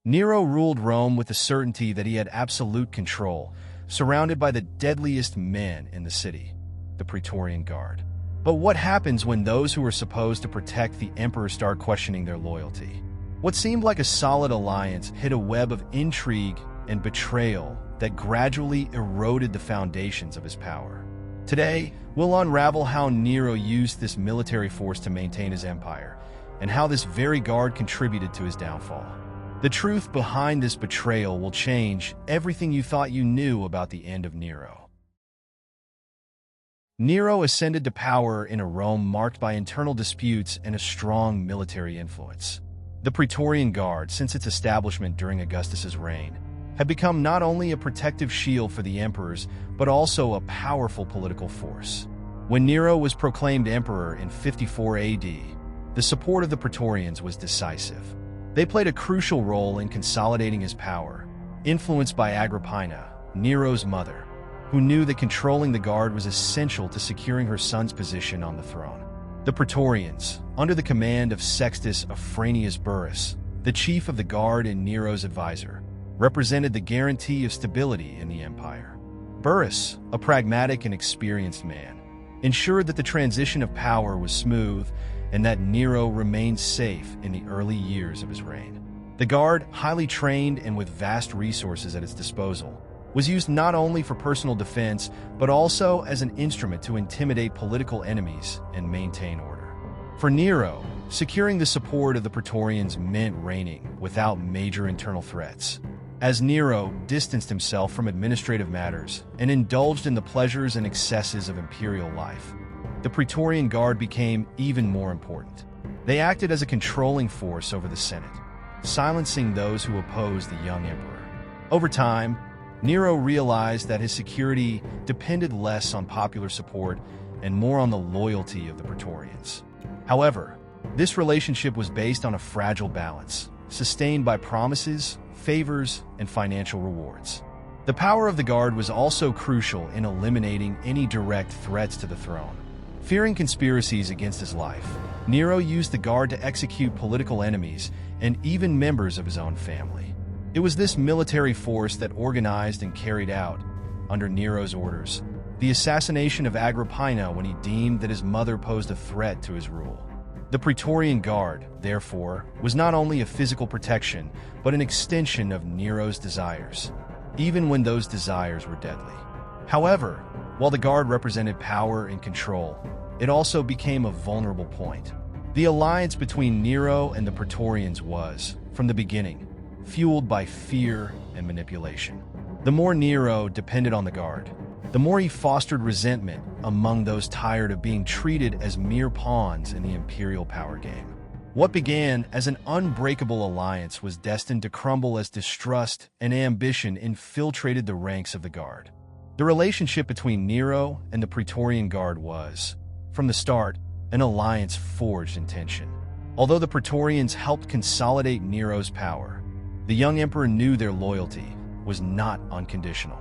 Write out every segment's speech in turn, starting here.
Nero ruled Rome with the certainty that he had absolute control, surrounded by the deadliest men in the city, the Praetorian Guard. But what happens when those who are supposed to protect the emperor start questioning their loyalty? What seemed like a solid alliance hit a web of intrigue and betrayal that gradually eroded the foundations of his power. Today, we'll unravel how Nero used this military force to maintain his empire, and how this very guard contributed to his downfall. The truth behind this betrayal will change everything you thought you knew about the end of Nero. Nero ascended to power in a Rome marked by internal disputes and a strong military influence. The Praetorian Guard, since its establishment during Augustus's reign, had become not only a protective shield for the emperors, but also a powerful political force. When Nero was proclaimed emperor in 54 AD, the support of the Praetorians was decisive. They played a crucial role in consolidating his power, influenced by Agrippina, Nero's mother, who knew that controlling the guard was essential to securing her son's position on the throne. The Praetorians, under the command of Sextus Afranius Burrus, the chief of the guard and Nero's advisor, represented the guarantee of stability in the empire. Burrus, a pragmatic and experienced man, ensured that the transition of power was smooth and that Nero remained safe in the early years of his reign. The guard, highly trained and with vast resources at its disposal, was used not only for personal defense, but also as an instrument to intimidate political enemies and maintain order. For Nero, securing the support of the Praetorians meant reigning without major internal threats. As Nero distanced himself from administrative matters and indulged in the pleasures and excesses of imperial life, the Praetorian Guard became even more important. They acted as a controlling force over the Senate, silencing those who opposed the young emperor. Over time, Nero realized that his security depended less on popular support and more on the loyalty of the Praetorians. However, this relationship was based on a fragile balance, sustained by promises, favors, and financial rewards. The power of the guard was also crucial in eliminating any direct threats to the throne. Fearing conspiracies against his life, Nero used the guard to execute political enemies and even members of his own family. It was this military force that organized and carried out, under Nero's orders, the assassination of Agrippina when he deemed that his mother posed a threat to his rule. The Praetorian Guard, therefore, was not only a physical protection, but an extension of Nero's desires, even when those desires were deadly. However, while the guard represented power and control, it also became a vulnerable point. The alliance between Nero and the Praetorians was, from the beginning, fueled by fear and manipulation. The more Nero depended on the guard, the more he fostered resentment among those tired of being treated as mere pawns in the imperial power game. What began as an unbreakable alliance was destined to crumble as distrust and ambition infiltrated the ranks of the guard. The relationship between Nero and the Praetorian Guard was, from the start, an alliance forged in tension. Although the Praetorians helped consolidate Nero's power, the young emperor knew their loyalty was not unconditional.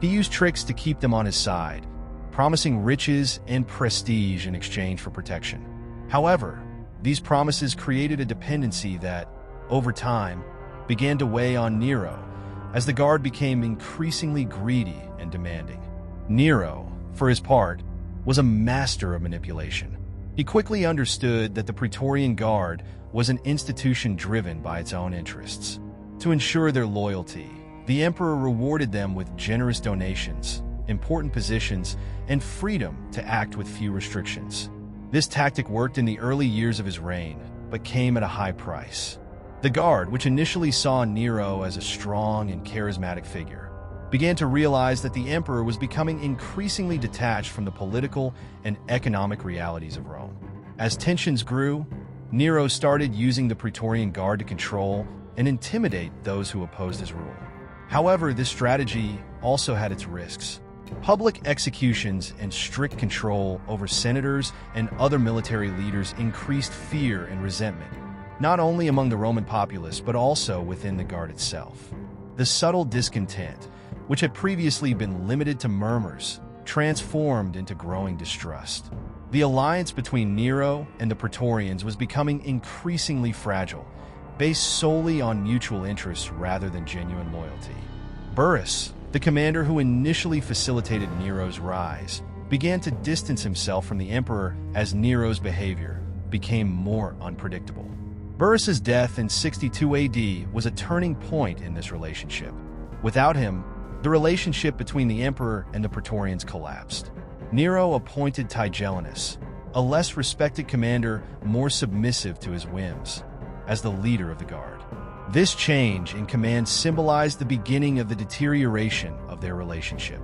He used tricks to keep them on his side, promising riches and prestige in exchange for protection. However, these promises created a dependency that, over time, began to weigh on Nero as the guard became increasingly greedy and demanding. Nero, for his part, was a master of manipulation. He quickly understood that the Praetorian Guard was an institution driven by its own interests. To ensure their loyalty, the emperor rewarded them with generous donations, important positions, and freedom to act with few restrictions. This tactic worked in the early years of his reign, but came at a high price. The Guard, which initially saw Nero as a strong and charismatic figure, began to realize that the emperor was becoming increasingly detached from the political and economic realities of Rome. As tensions grew, Nero started using the Praetorian Guard to control and intimidate those who opposed his rule. However, this strategy also had its risks. Public executions and strict control over senators and other military leaders increased fear and resentment, not only among the Roman populace but also within the Guard itself. The subtle discontent, which had previously been limited to murmurs, transformed into growing distrust. The alliance between Nero and the Praetorians was becoming increasingly fragile, based solely on mutual interests rather than genuine loyalty. Burrus, the commander who initially facilitated Nero's rise, began to distance himself from the emperor as Nero's behavior became more unpredictable. Burrus's death in 62 AD was a turning point in this relationship. Without him, the relationship between the emperor and the Praetorians collapsed. Nero appointed Tigellinus, a less respected commander more submissive to his whims, as the leader of the guard. This change in command symbolized the beginning of the deterioration of their relationship.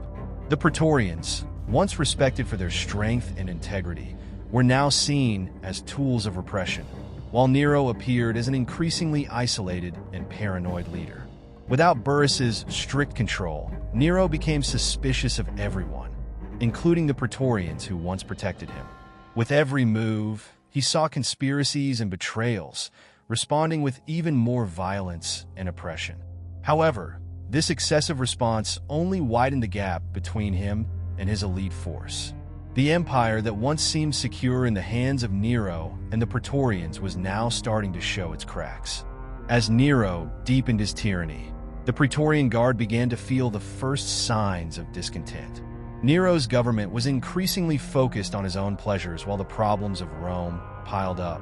The Praetorians, once respected for their strength and integrity, were now seen as tools of repression, while Nero appeared as an increasingly isolated and paranoid leader. Without Burrus's strict control, Nero became suspicious of everyone, including the Praetorians who once protected him. With every move, he saw conspiracies and betrayals, responding with even more violence and oppression. However, this excessive response only widened the gap between him and his elite force. The empire that once seemed secure in the hands of Nero and the Praetorians was now starting to show its cracks. As Nero deepened his tyranny, the Praetorian Guard began to feel the first signs of discontent. Nero's government was increasingly focused on his own pleasures while the problems of Rome piled up.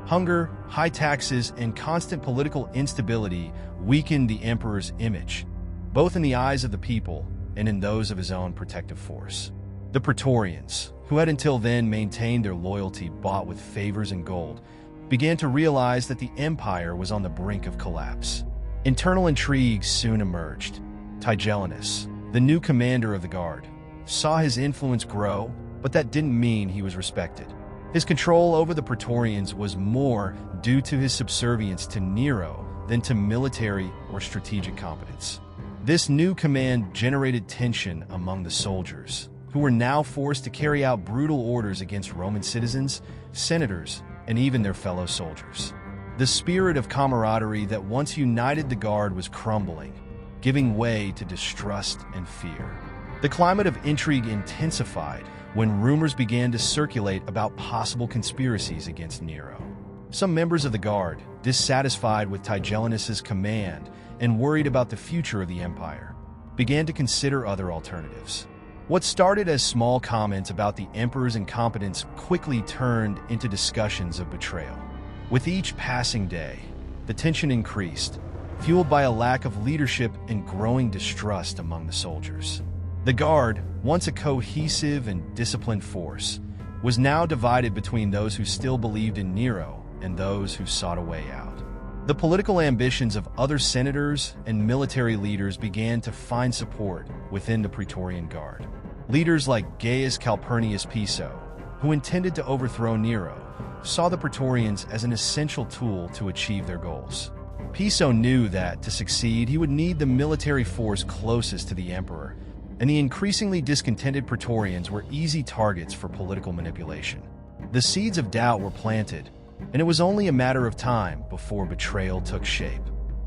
Hunger, high taxes, and constant political instability weakened the emperor's image, both in the eyes of the people and in those of his own protective force. The Praetorians, who had until then maintained their loyalty bought with favors and gold, began to realize that the empire was on the brink of collapse. Internal intrigues soon emerged. Tigellinus, the new commander of the guard, saw his influence grow, but that didn't mean he was respected. His control over the Praetorians was more due to his subservience to Nero than to military or strategic competence. This new command generated tension among the soldiers, who were now forced to carry out brutal orders against Roman citizens, senators, and even their fellow soldiers. The spirit of camaraderie that once united the guard was crumbling, giving way to distrust and fear. The climate of intrigue intensified when rumors began to circulate about possible conspiracies against Nero. Some members of the guard, dissatisfied with Tigellinus's command and worried about the future of the empire, began to consider other alternatives. What started as small comments about the emperor's incompetence quickly turned into discussions of betrayal. With each passing day, the tension increased, fueled by a lack of leadership and growing distrust among the soldiers. The guard, once a cohesive and disciplined force, was now divided between those who still believed in Nero and those who sought a way out. The political ambitions of other senators and military leaders began to find support within the Praetorian Guard. Leaders like Gaius Calpurnius Piso, who intended to overthrow Nero, saw the Praetorians as an essential tool to achieve their goals. Piso knew that, to succeed, he would need the military force closest to the emperor, and the increasingly discontented Praetorians were easy targets for political manipulation. The seeds of doubt were planted, and it was only a matter of time before betrayal took shape.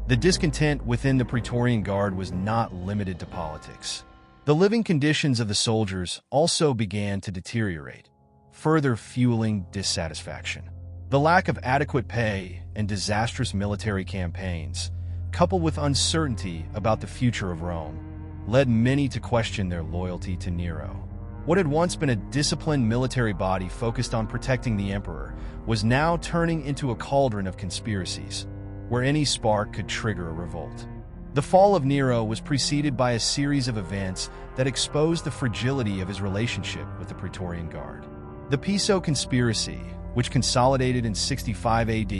The discontent within the Praetorian Guard was not limited to politics. The living conditions of the soldiers also began to deteriorate, further fueling dissatisfaction. The lack of adequate pay and disastrous military campaigns, coupled with uncertainty about the future of Rome, led many to question their loyalty to Nero. What had once been a disciplined military body focused on protecting the emperor was now turning into a cauldron of conspiracies, where any spark could trigger a revolt. The fall of Nero was preceded by a series of events that exposed the fragility of his relationship with the Praetorian Guard. The Piso conspiracy, which consolidated in 65 AD,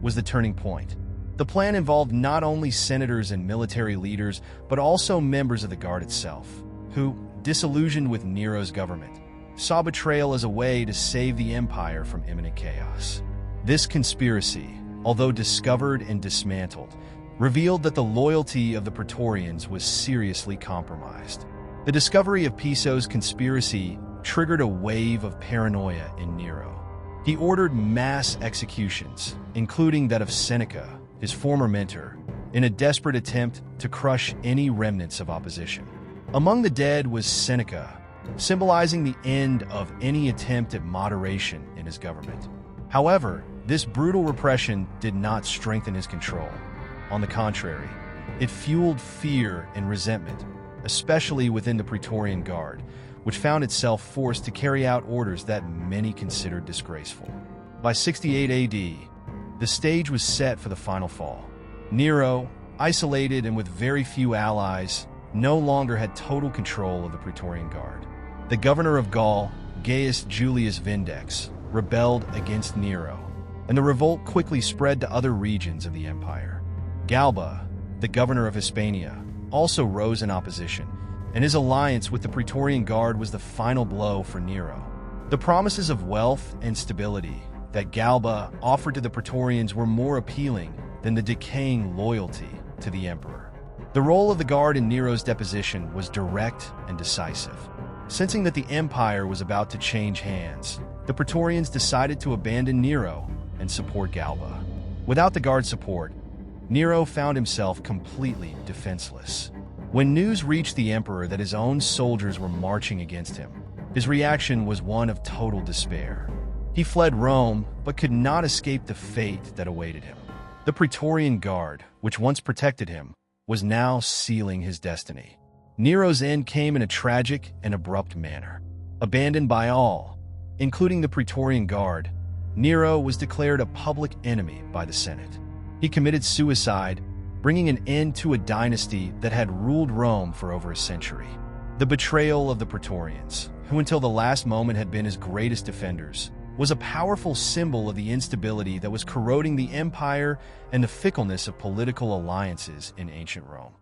was the turning point. The plan involved not only senators and military leaders, but also members of the Guard itself, who, disillusioned with Nero's government, saw betrayal as a way to save the empire from imminent chaos. This conspiracy, although discovered and dismantled, revealed that the loyalty of the Praetorians was seriously compromised. The discovery of Piso's conspiracy triggered a wave of paranoia in Nero. He ordered mass executions, including that of Seneca, his former mentor, in a desperate attempt to crush any remnants of opposition. Among the dead was Seneca, symbolizing the end of any attempt at moderation in his government. However, This brutal repression did not strengthen his control. On the contrary, it fueled fear and resentment, especially within the Praetorian Guard, which found itself forced to carry out orders that many considered disgraceful. By 68 AD, the stage was set for the final fall. Nero, isolated and with very few allies, no longer had total control of the Praetorian Guard. The governor of Gaul, Gaius Julius Vindex, rebelled against Nero, and the revolt quickly spread to other regions of the empire. Galba, the governor of Hispania, also rose in opposition, and his alliance with the Praetorian Guard was the final blow for Nero. The promises of wealth and stability that Galba offered to the Praetorians were more appealing than the decaying loyalty to the emperor. The role of the Guard in Nero's deposition was direct and decisive. Sensing that the empire was about to change hands, the Praetorians decided to abandon Nero and support Galba. Without the Guard's support, Nero found himself completely defenseless. When news reached the emperor that his own soldiers were marching against him, his reaction was one of total despair. He fled Rome, but could not escape the fate that awaited him. The Praetorian Guard, which once protected him, was now sealing his destiny. Nero's end came in a tragic and abrupt manner. Abandoned by all, including the Praetorian Guard, Nero was declared a public enemy by the Senate. He committed suicide, bringing an end to a dynasty that had ruled Rome for over a century. The betrayal of the Praetorians, who until the last moment had been his greatest defenders, was a powerful symbol of the instability that was corroding the empire and the fickleness of political alliances in ancient Rome.